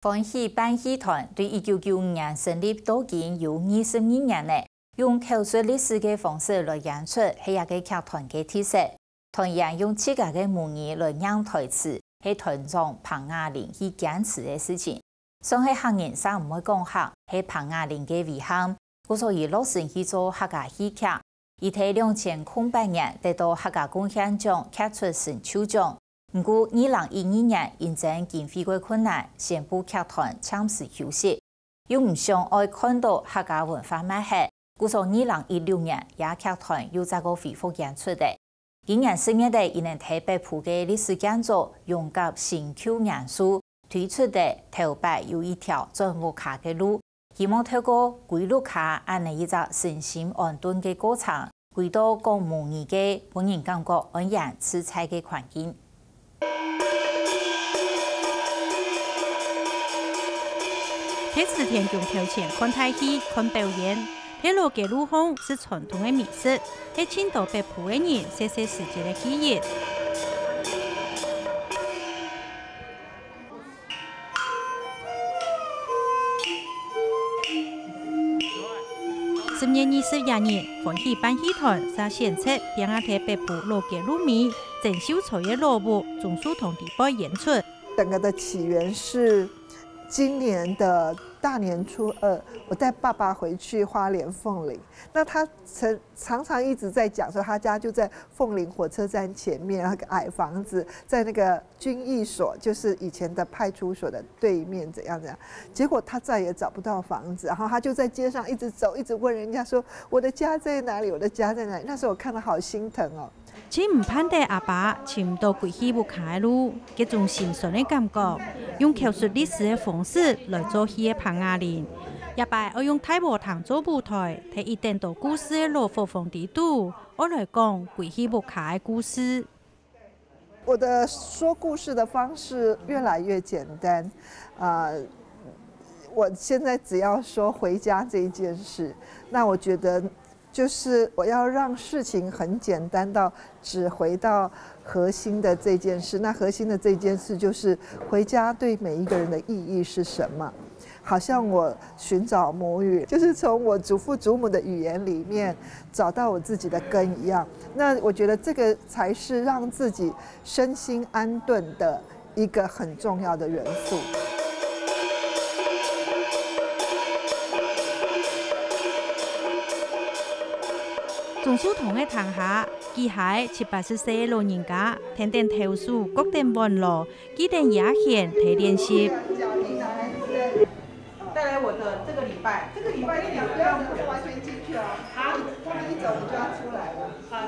欢喜办戏团对1995年成立到今有22年了，用口述历史的方式来演出是一个剧团的特色。团员用自家的母语来念台词，是团长彭雅玲去坚持的事情。上海客人啥唔会讲客，是彭雅玲的遗憾。故所以落成去做客家戏剧，伊在2008年得到客家贡献奖剧出成就奖。不过2012年因正经费过困难，宣布剧团暂时休息。又唔想爱看到客家文化卖黑，故所2016年也剧团又再个恢复演出的。今年4月底，因能台北埔嘅历史建筑用甲新旧元素推出的头摆有一条转无卡嘅路，希望透过归路卡安尼一个身心安顿嘅过程，回到讲母语嘅本人感觉安然自在嘅环境。在池田用头前看台戏、看表演，在路嘅路风是传统的美食，是青岛北埔的人谢谢时节的记忆。10月21日，欢喜办戏团在县侧边阿台北埔路嘅路面，郑秀才的锣鼓总数同地方演出。整个的起源是今年的大年初2，我带爸爸回去花莲凤林。那他常常一直在讲说，他家就在凤林火车站前面，那个矮房子，在那个军役所，就是以前的派出所的对面，怎样。结果他再也找不到房子，然后他就在街上一直走，一直问人家说：“我的家在哪里？我的家在哪里？”那时候我看了好心疼哦。只唔盼得阿爸寻到归去不开路，这种心酸的感觉，用口述历史的方式来做戏的彭雅玲，也摆我用大舞堂做舞台，睇一点到故事的罗浮峰地度，我来讲归去不开的故事。我的说故事的方式越来越简单，我现在只要说回家这一件事，那我觉得。就是我要让事情很简单到只回到核心的这件事。那核心的这件事就是回家对每一个人的意义是什么？好像我寻找母语，就是从我祖父祖母的语言里面找到我自己的根一样。那我觉得这个才是让自己身心安顿的一个很重要的元素。总书同的堂下，佢喺7、80歲老人家，天天投訴各點網絡，幾點也閒睇練習。帶來我的這個禮拜你不要完全進去哦。好，他們一走你就要出來了。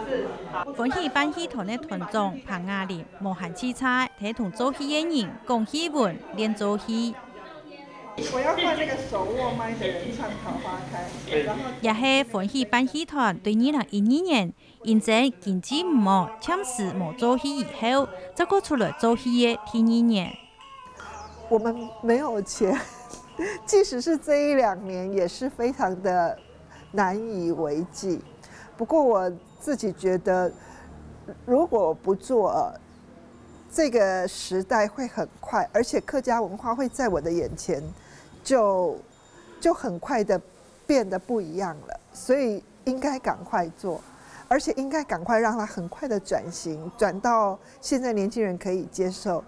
是。歡喜辦戲團的團長彭雅玲無限精彩，睇同做戲的人講戲文練做戲。我要換那個手握麥的人唱《桃花開》，然後也係歡喜辦戲團對2012年因正經濟唔好，暫時冇做戲以後，再過出來做戲的第2年。我們沒有錢，即使是這1、2年，也是非常的難以為繼。不過我自己覺得，如果不做，這個時代會很快，而且客家文化會在我的眼前就很快的變得不一樣了，所以應該趕快做，而且應該趕快讓它很快的轉型，轉到現在年輕人可以接受。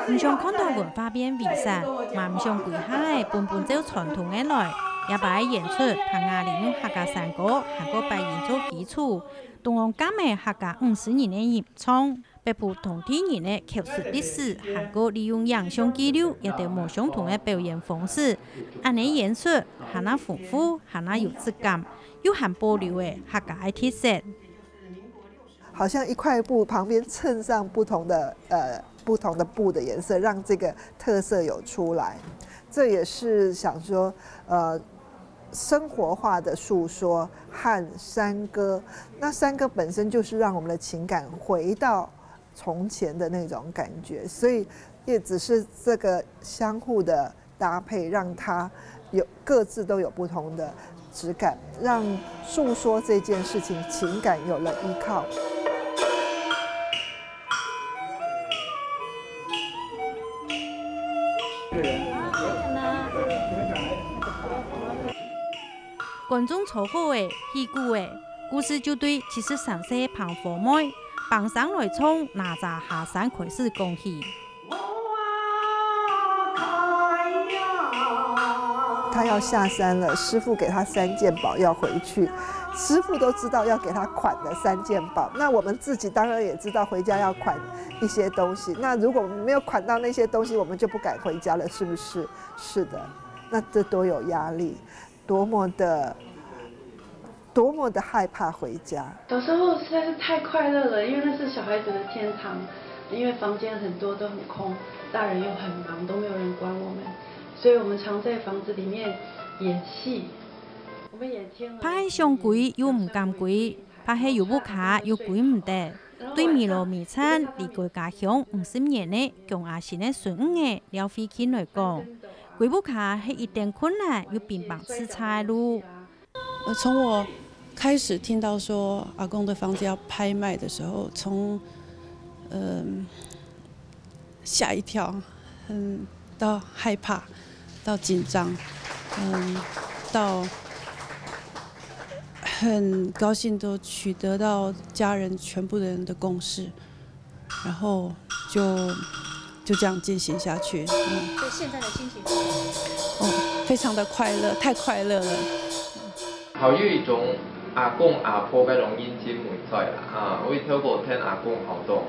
唔想看到文化變為散，嘛唔想跪下來本照傳統嘅來，也把演出彭雅玲用客家山歌、韓國白演做基礎，同樣加埋客家50年嘅演唱。北埔同地人的口述歷史，韓國利用影像記錄，也都冇相同的表演方式。安尼演出，係那豐富，係那有質感，又含保留的客家的特色。好像一塊布旁邊襯上不同的布的顏色，讓這個特色有出來。這也是想說，生活化的訴說和山歌。那山歌本身就是讓我們的情感回到從前的那種感覺，所以也只是這個相互的搭配，讓它各自都有不同的質感，讓訴說這件事情情感有了依靠。观众撮好诶，戏剧诶，故事就对73岁庞婆妹绑上来从哪吒下山开始讲起。他要下山了，师父给他3件宝要回去，师父都知道要给他款的3件宝，那我们自己当然也知道回家要款一些东西。那如果我们没有款到那些东西，我们就不敢回家了，是不是？是的，那这多有压力，多么的害怕回家。小时候实在是太快乐了，因为那是小孩子的天堂，因为房间很多都很空，大人又很忙，都没有人管我们。所以我们常在房子里面演戏，我们也听了。怕係想跪又唔敢跪，怕係又不卡又跪唔得。對迷路迷親離開家鄉50年呢，強阿先嘅孫嘅廖飛慶來講，跪不卡係一點困難又並幫吃菜路。從我開始聽到說阿公的房子要拍賣的時候，從嚇一跳，到害怕。到緊張，到很高興都取得到家人全部的人的共識，然後就這樣進行下去。所以現在的心情非常的快樂，太快樂了。好有一種阿公阿婆嗰種姻親門在啦，我透過聽阿公好多。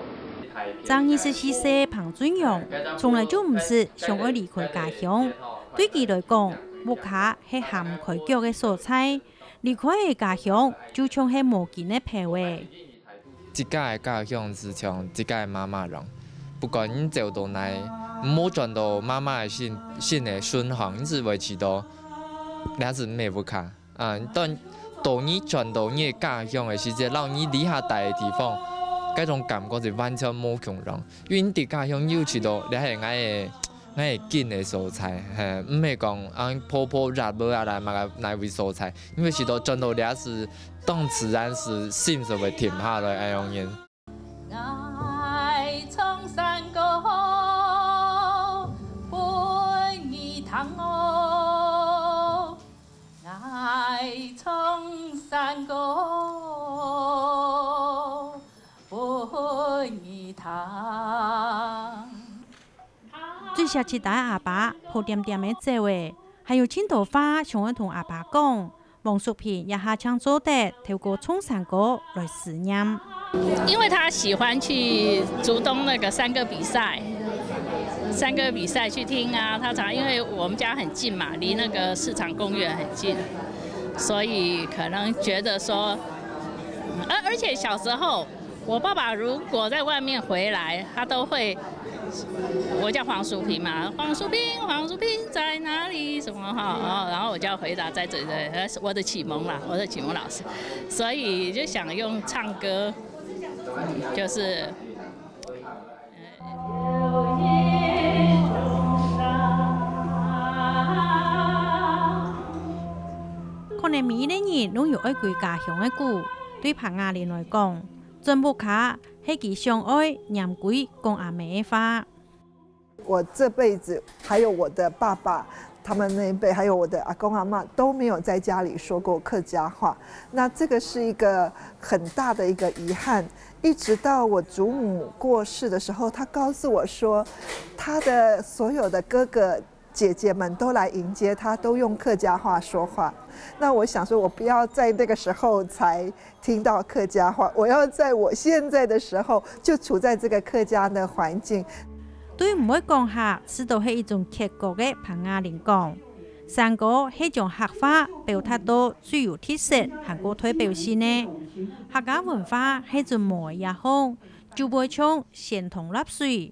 張24歲龐俊陽，從來就唔是想要離開家鄉。對佢來講，木卡係下唔開腳嘅所在，離開家鄉就像係無盡嘅庇護。自家嘅家鄉是像自家嘅媽媽樣，不管你走到哪，唔好轉到媽媽嘅心嘅順行，你是維持到兩是咩不卡啊？當你轉到你嘅家鄉嘅時節，讓你離下大嘅地方，嗰種感覺是完全冇共樣，因為你哋家鄉要知道你係我係緊嘅所在，唔係講婆婆熱冇啊來嘛來為所在，因為是到轉到你是當自然是心就會停下來嗰樣嘢。愛從山高本已堂哦，愛從山高本已堂。最下期帶阿爸抱點點嘅走誒，還有青頭髮想要同阿爸講，王淑萍也下槍做得透過衝山歌來思念。因為他喜歡去竹東那個山歌比賽去聽啊，他常因為我們家很近嘛，離那個市場公園很近，所以可能覺得說，而且小時候我爸爸如果在外面回來，他都會。我叫黃淑萍嘛，黃淑萍在哪裡？什麼哈？然後我就要回答在這裡，我的啟蒙啦，我的啟蒙老師，所以就想用唱歌，就是。可能每一年攏有愛歸家鄉的故，對龐雅玲來講，真不卡。係佢相愛念歸講阿妹的話。我這輩子，還有我的爸爸，他們那一輩，還有我的阿公阿嬷，都沒有在家裡說過客家話。那這個是一個很大的一個遺憾。一直到我祖母過世的時候，他告訴我說，他的所有的哥哥姐姐們都來迎接他，都用客家話說話。那我想說，我不要在那個時候才聽到客家話，我要在我現在的時候就處在這個客家的環境。對唔會講客，是都係一種客家嘅龐雅玲講，山歌係種客話表達到最有特色韓國代表性呢。客家文化係種模也好，就會唱仙童立水。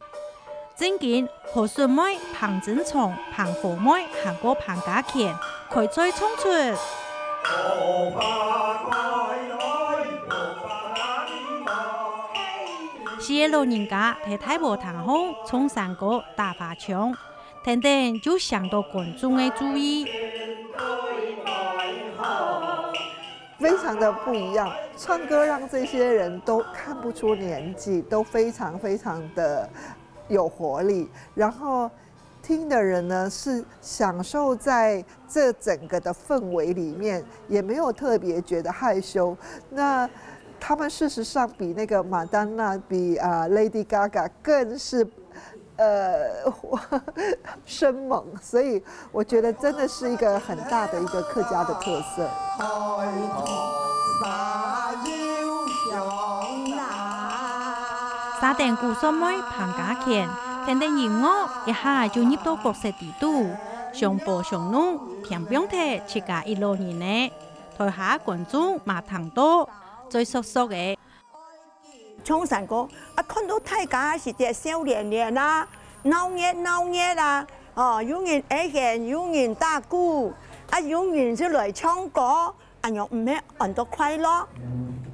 正經何順妹、龐正松、龐火妹、韓國龐家賢開再衝出。是老人家喺大埔堂後衝山歌打花槍，等等就想到觀眾嘅注意。非常的不一樣，唱歌讓這些人都看不出年紀，都非常非常的有活力，然後听的人呢是享受在这整个的氛围里面，也没有特别觉得害羞。那他们事实上比那个马丹娜、比Lady Gaga 更是生猛，所以我觉得真的是一个很大的一个客家的特色。沙田古所妹彭家健，聽得音樂一下就入到角色地度，上步上路，田邊睇自家一路人呢，台下觀眾嘛聽到最熟悉嘅。唱山歌啊，看到大家是隻少年人啦，鬧熱啦，哦，有人愛現，有人打鼓，啊，有人就來唱歌，啊，又唔係按到快樂，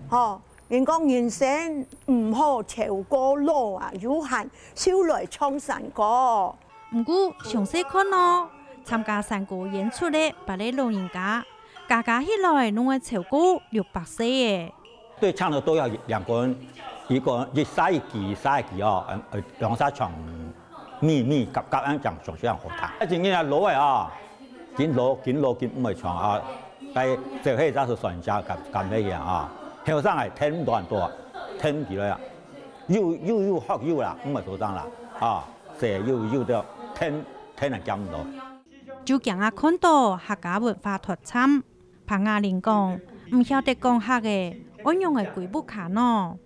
哦。人講人生唔好超過路啊，有限少來唱山歌。唔過詳細看咯，參加山歌演出嘅八位老人家，加起來攏會超過600歲嘅。對唱的都要2個人，一個人一殺一記哦，兩殺唱密夾樣講上上好聽。一陣間攞嚟啊，見攞唔係唱啊，但係就係揸住船家咁咩嘢啊？後生係聽唔到人多，聽唔住啦，要學要啦，唔係後生啦，啊，成日要到聽人講唔到。就講看到客家文化特產，彭雅玲講唔曉得講客嘅，我用嘅鬼不卡喏。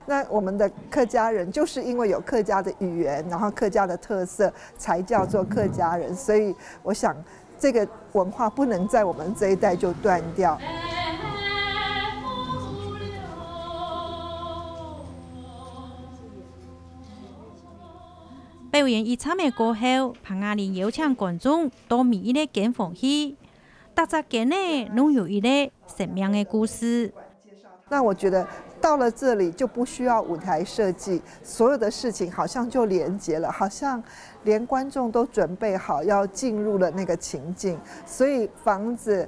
那我們的客家人就是因為有客家的語言，然後客家的特色，才叫做客家人。所以我想，這個文化不能在我們這一代就斷掉。表演一場嘅過後，彭雅玲邀請觀眾到每一個間房去，大家間呢攏有一個生命嘅故事。那我覺得到了這裡就不需要舞台設計，所有的事情好像就連結了，好像連觀眾都準備好要進入了那個情境，所以房子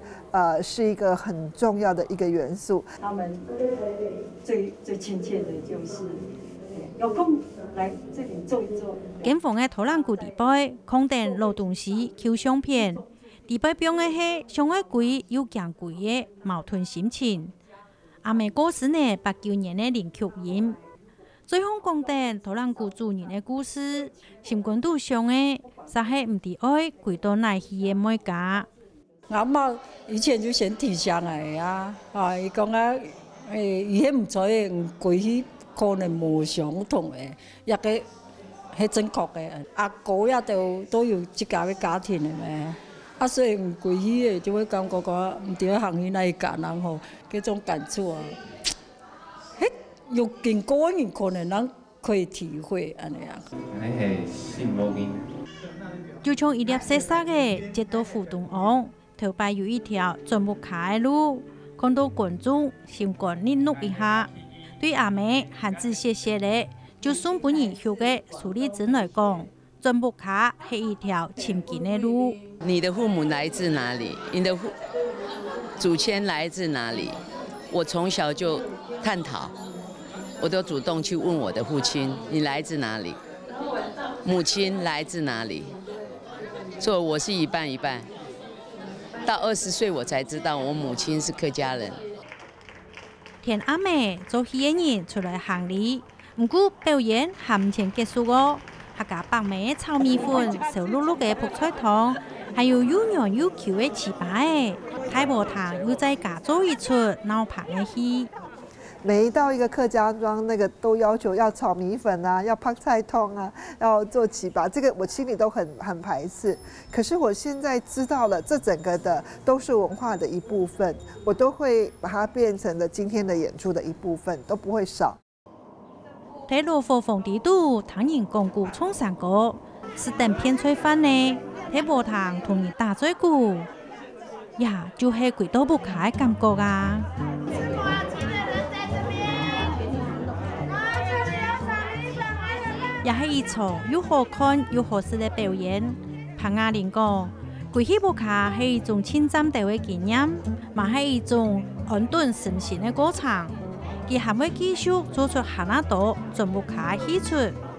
是一個很重要的一個元素。他們最親切的就是有空來這裡坐一坐。間房嘅土蘭古地背，空定老東西扣相片，地背表嘅係上海貴又強貴嘅矛盾心情。阿妹過世呢89年嘅林曲音，最後講定土蘭古主人嘅故事，心肝都上嘅，實係唔知愛歸到哪去嘅每家。阿媽以前就先提上來啊，伊講啊，伊迄唔知唔歸去。可能無相同嘅，一個係正確嘅。阿哥也都有自家嘅家庭嘅咩，啊所以唔歸去嘅就會感覺講唔對行去那一家人吼，嗰種感觸啊，迄有經過嘅人可能人可以體會安尼啊。係羨慕嘅。就從1粒細沙嘅接到湖東岸，頭擺有一條轉不開嘅路，看到觀眾心肝凝錄一下。對阿妹漢字謝謝咧，就算本人學嘅蘇麗珍來講，轉不卡係一條親近的路。你的父母來自哪裡？你的祖先來自哪裡？我從小就探討，我都主動去問我的父親：你來自哪裡？母親來自哪裡？所以我是一半一半。到20歲我才知道我母親是客家人。田阿妹做戲嘅人出來行禮，唔過表演還唔前結束哦。客家白米炒米粉、小碌碌嘅泡菜湯，還有又軟又 Q 嘅糍粑，太婆堂又再加做一出鬧棚嘅戲。每一到一個客家莊，那個都要求要炒米粉啊，要泡菜湯啊，要做糍粑，這個我心裡都很排斥。可是我現在知道了，這整個的都是文化的一部分，我都會把它變成了今天的演出的一部分，都不會少。喺羅浮鳳地度，唐人講古唱山歌，是等片菜飯呢，喺波堂同人打嘴鼓，呀，就係鬼都不開感覺啊！也係一場又好看又好睇嘅表演。彭雅玲講，鬼戲不卡係一種親暫地嘅經驗，嘛係一種安頓身心嘅過程。佢還會繼續做出下那多進步卡戲出，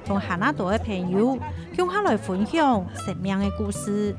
同加拿大的朋友，向下来分享生命的故事。